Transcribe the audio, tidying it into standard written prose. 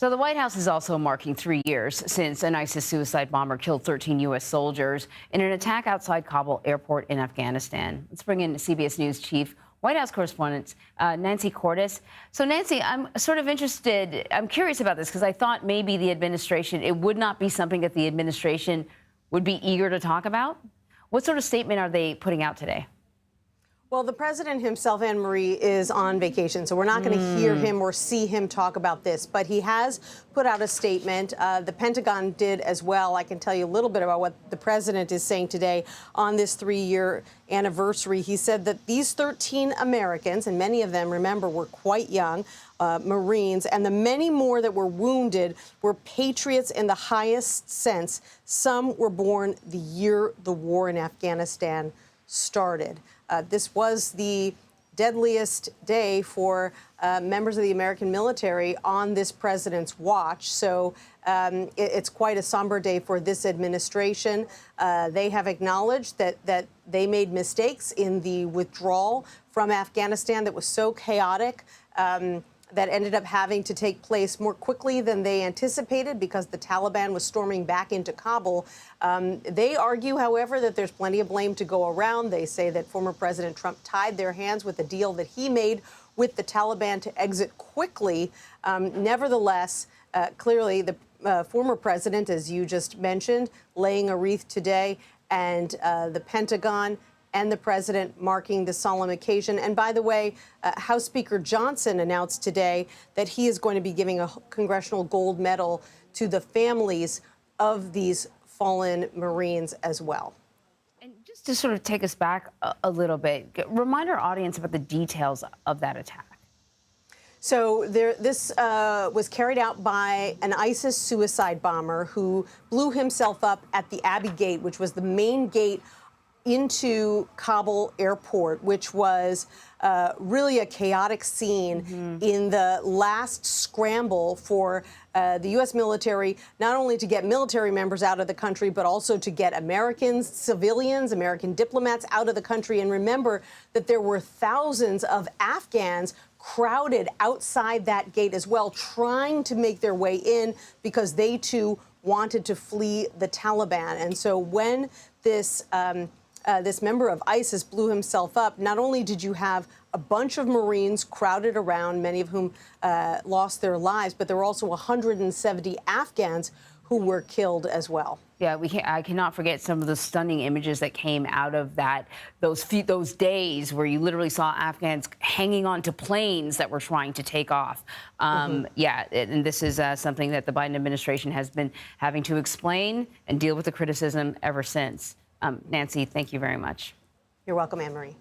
So the White House is also marking 3 years since an ISIS suicide bomber killed 13 U.S. soldiers in an attack outside Kabul Airport in Afghanistan. Let's bring in CBS News Chief White House correspondent Nancy Cordes. So, Nancy, I'm sort of interested. I'm curious about this because I thought maybe the administration, it would not be something that the administration would be eager to talk about. What sort of statement are they putting out today? Well, the president himself, Anne Marie, is on vacation, so we're not going to hear him or see him talk about this. But he has put out a statement. The Pentagon did as well. I can tell you a little bit about what the president is saying today on this 3-year anniversary. He said that these 13 Americans, and many of them, remember, were quite young, Marines, and the many more that were wounded were patriots in the highest sense. Some were born the year the war in Afghanistan started. This was the deadliest day for members of the American military on this president's watch. So it's quite a somber day for this administration. They have acknowledged that they made mistakes in the withdrawal from Afghanistan that was so chaotic. That ended up having to take place more quickly than they anticipated because the Taliban was storming back into Kabul. They argue, however, that there's plenty of blame to go around. They say that former President Trump tied their hands with the deal that he made with the Taliban to exit quickly. Nevertheless, clearly the former president, as you just mentioned, laying a wreath today, and the Pentagon and the president marking the solemn occasion. And by the way, House Speaker Johnson announced today that he is going to be giving a Congressional Gold Medal to the families of these fallen Marines as well. And just to sort of take us back a little bit, remind our audience about the details of that attack. So this was carried out by an ISIS suicide bomber who blew himself up at the Abbey Gate, which was the main gate into Kabul Airport, which was really a chaotic scene in the last scramble for the U.S. military, not only to get military members out of the country, but also to get Americans, civilians, American diplomats out of the country. And remember that there were thousands of Afghans crowded outside that gate as well, trying to make their way in because they, too, wanted to flee the Taliban. And so when this member of ISIS blew himself up, not only did you have a bunch of Marines crowded around, many of whom lost their lives, but there were also 170 Afghans who were killed as well. Yeah, I cannot forget some of the stunning images that came out of those days where you literally saw Afghans hanging on to planes that were trying to take off. Yeah, and this is something that the Biden administration has been having to explain and deal with the criticism ever since. Nancy, thank you very much. You're welcome, Anne Marie.